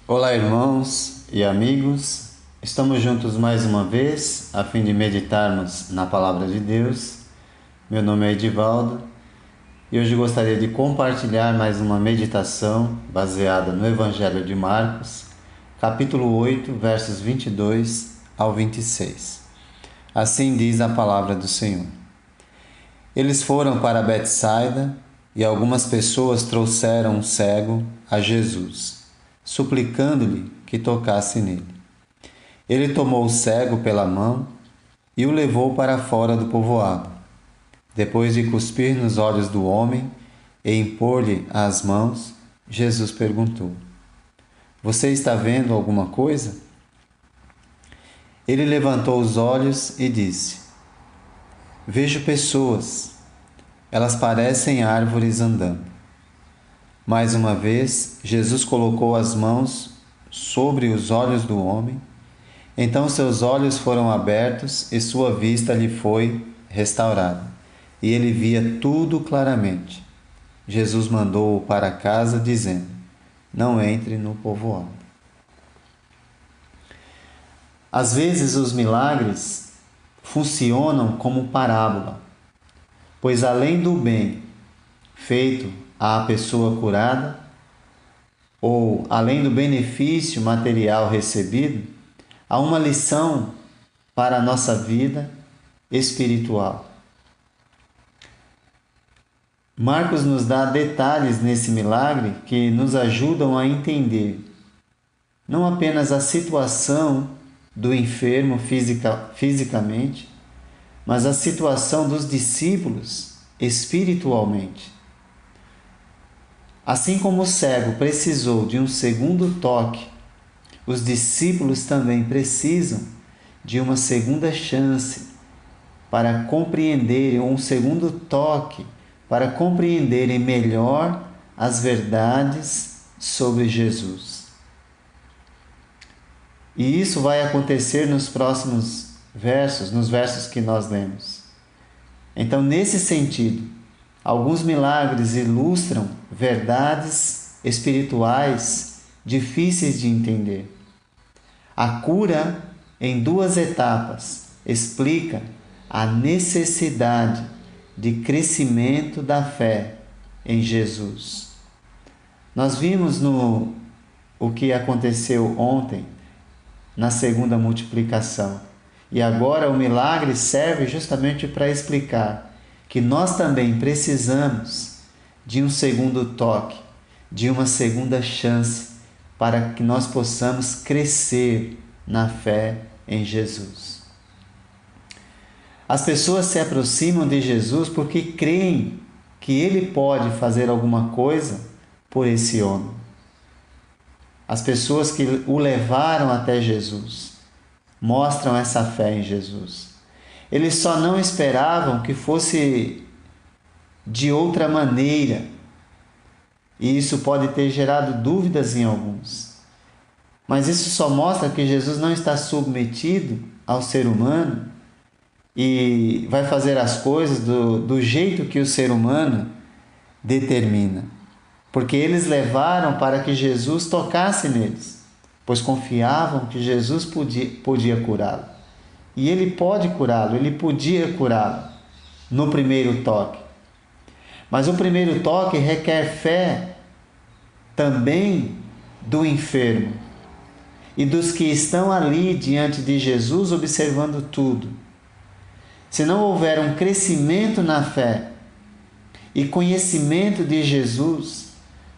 Olá, irmãos e amigos. Estamos juntos mais uma vez a fim de meditarmos na Palavra de Deus. Meu nome é Edivaldo e hoje gostaria de compartilhar mais uma meditação baseada no Evangelho de Marcos, capítulo 8, versos 22 ao 26. Assim diz a Palavra do Senhor. Eles foram para Betsaida e algumas pessoas trouxeram um cego a Jesus, suplicando-lhe que tocasse nele. Ele tomou o cego pela mão e o levou para fora do povoado. Depois de cuspir nos olhos do homem e impor-lhe as mãos, Jesus perguntou: Você está vendo alguma coisa? Ele levantou os olhos e disse: Vejo pessoas. Elas parecem árvores andando. Mais uma vez, Jesus colocou as mãos sobre os olhos do homem. Então seus olhos foram abertos e sua vista lhe foi restaurada. E ele via tudo claramente. Jesus mandou-o para casa, dizendo: Não entre no povoado. Às vezes os milagres funcionam como parábola, pois além do bem feito à pessoa curada, ou além do benefício material recebido, há uma lição para a nossa vida espiritual. Marcos nos dá detalhes nesse milagre que nos ajudam a entender não apenas a situação do enfermo fisicamente, mas a situação dos discípulos espiritualmente. Assim como o cego precisou de um segundo toque, os discípulos também precisam de uma segunda chance para compreenderem, um segundo toque para compreenderem melhor as verdades sobre Jesus. E isso vai acontecer nos próximos versos, nos versos que nós lemos. Então, nesse sentido, alguns milagres ilustram verdades espirituais difíceis de entender. A cura, em duas etapas, explica a necessidade de crescimento da fé em Jesus. Nós vimos o que aconteceu ontem, na segunda multiplicação. E agora o milagre serve justamente para explicar que nós também precisamos de um segundo toque, de uma segunda chance, para que nós possamos crescer na fé em Jesus. As pessoas se aproximam de Jesus porque creem que Ele pode fazer alguma coisa por esse homem. As pessoas que o levaram até Jesus mostram essa fé em Jesus. Eles só não esperavam que fosse de outra maneira. E isso pode ter gerado dúvidas em alguns. Mas isso só mostra que Jesus não está submetido ao ser humano e vai fazer as coisas do jeito que o ser humano determina. Porque eles levaram para que Jesus tocasse neles, pois confiavam que Jesus podia curá-lo. E ele pode curá-lo, ele podia curá-lo no primeiro toque. Mas o primeiro toque requer fé também do enfermo e dos que estão ali diante de Jesus observando tudo. Se não houver um crescimento na fé e conhecimento de Jesus,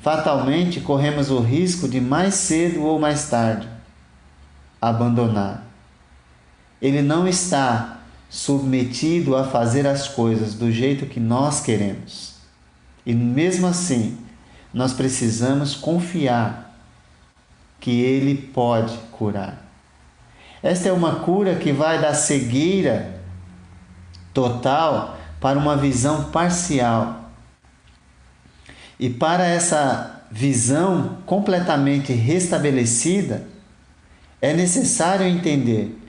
fatalmente corremos o risco de mais cedo ou mais tarde abandonar. Ele não está submetido a fazer as coisas do jeito que nós queremos. E mesmo assim, nós precisamos confiar que Ele pode curar. Esta é uma cura que vai da cegueira total para uma visão parcial. E para essa visão completamente restabelecida, é necessário entender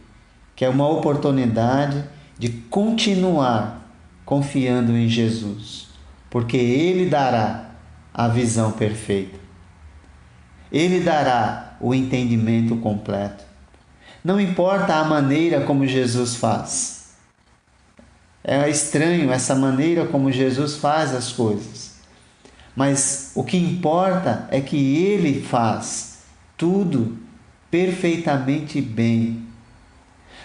que é uma oportunidade de continuar confiando em Jesus, porque Ele dará a visão perfeita. Ele dará o entendimento completo. Não importa a maneira como Jesus faz. É estranho essa maneira como Jesus faz as coisas. Mas o que importa é que Ele faz tudo perfeitamente bem.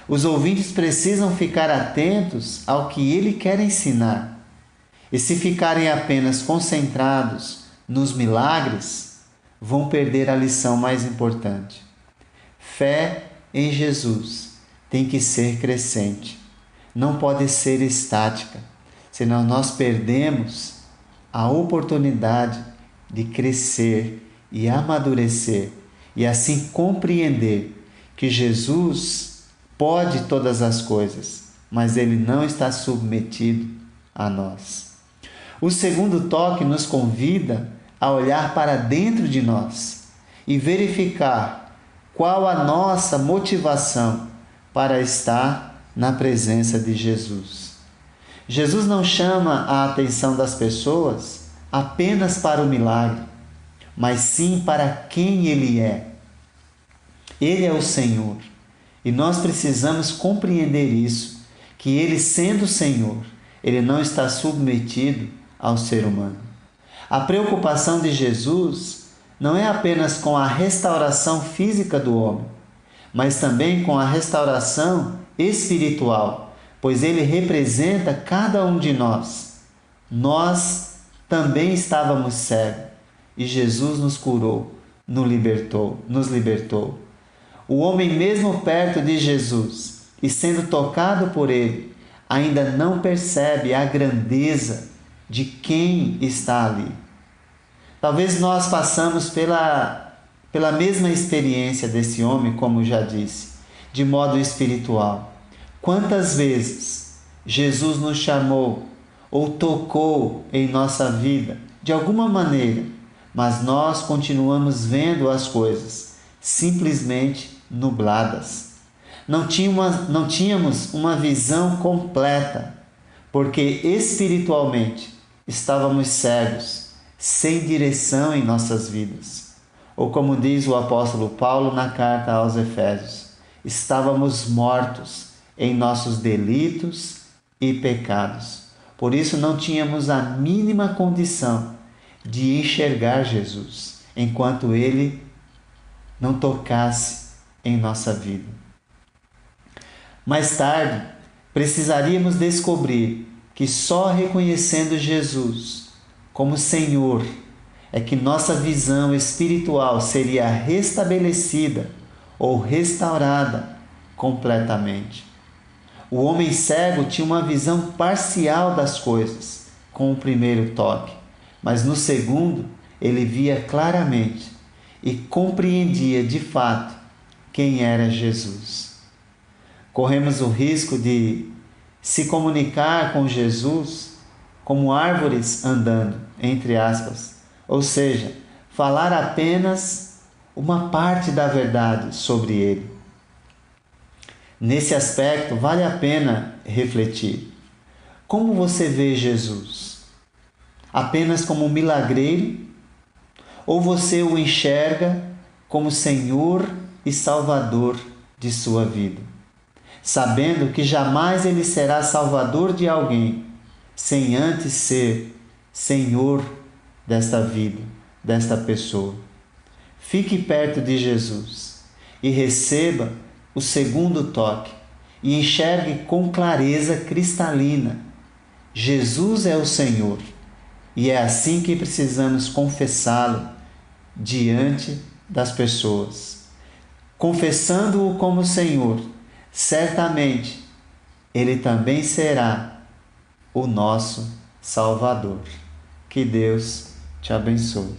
Os ouvintes precisam ficar atentos ao que Ele quer ensinar. E se ficarem apenas concentrados nos milagres, vão perder a lição mais importante. Fé em Jesus tem que ser crescente, não pode ser estática, senão nós perdemos a oportunidade de crescer e amadurecer e assim compreender que Jesus pode todas as coisas, mas Ele não está submetido a nós. O segundo toque nos convida a olhar para dentro de nós e verificar qual a nossa motivação para estar na presença de Jesus. Jesus não chama a atenção das pessoas apenas para o milagre, mas sim para quem Ele é. Ele é o Senhor e nós precisamos compreender isso, que Ele, sendo Senhor, Ele não está submetido ao ser humano. A preocupação de Jesus não é apenas com a restauração física do homem, mas também com a restauração espiritual, pois Ele representa cada um de nós. Nós também estávamos cegos e Jesus nos curou, nos libertou. O homem, mesmo perto de Jesus e sendo tocado por Ele, ainda não percebe a grandeza de quem está ali. Talvez nós passamos pela mesma experiência desse homem, como já disse, de modo espiritual. Quantas vezes Jesus nos chamou ou tocou em nossa vida, de alguma maneira, mas nós continuamos vendo as coisas simplesmente nubladas. Não tínhamos uma visão completa, porque espiritualmente estávamos cegos, sem direção em nossas vidas. Ou como diz o apóstolo Paulo na carta aos Efésios, estávamos mortos em nossos delitos e pecados. Por isso não tínhamos a mínima condição de enxergar Jesus, enquanto Ele não tocasse em nossa vida. Mais tarde, precisaríamos descobrir que só reconhecendo Jesus como Senhor é que nossa visão espiritual seria restabelecida ou restaurada completamente. O homem cego tinha uma visão parcial das coisas com o primeiro toque, mas no segundo ele via claramente e compreendia de fato quem era Jesus. Corremos o risco de se comunicar com Jesus como árvores andando, entre aspas, ou seja, falar apenas uma parte da verdade sobre Ele. Nesse aspecto, vale a pena refletir. Como você vê Jesus? Apenas como um milagreiro? Ou você o enxerga como Senhor e Salvador de sua vida, sabendo que jamais Ele será Salvador de alguém sem antes ser Senhor desta vida, desta pessoa? Fique perto de Jesus e receba o segundo toque e enxergue com clareza cristalina: Jesus é o Senhor, e é assim que precisamos confessá-lo diante das pessoas. Confessando-o como Senhor, certamente Ele também será o nosso Salvador. Que Deus te abençoe.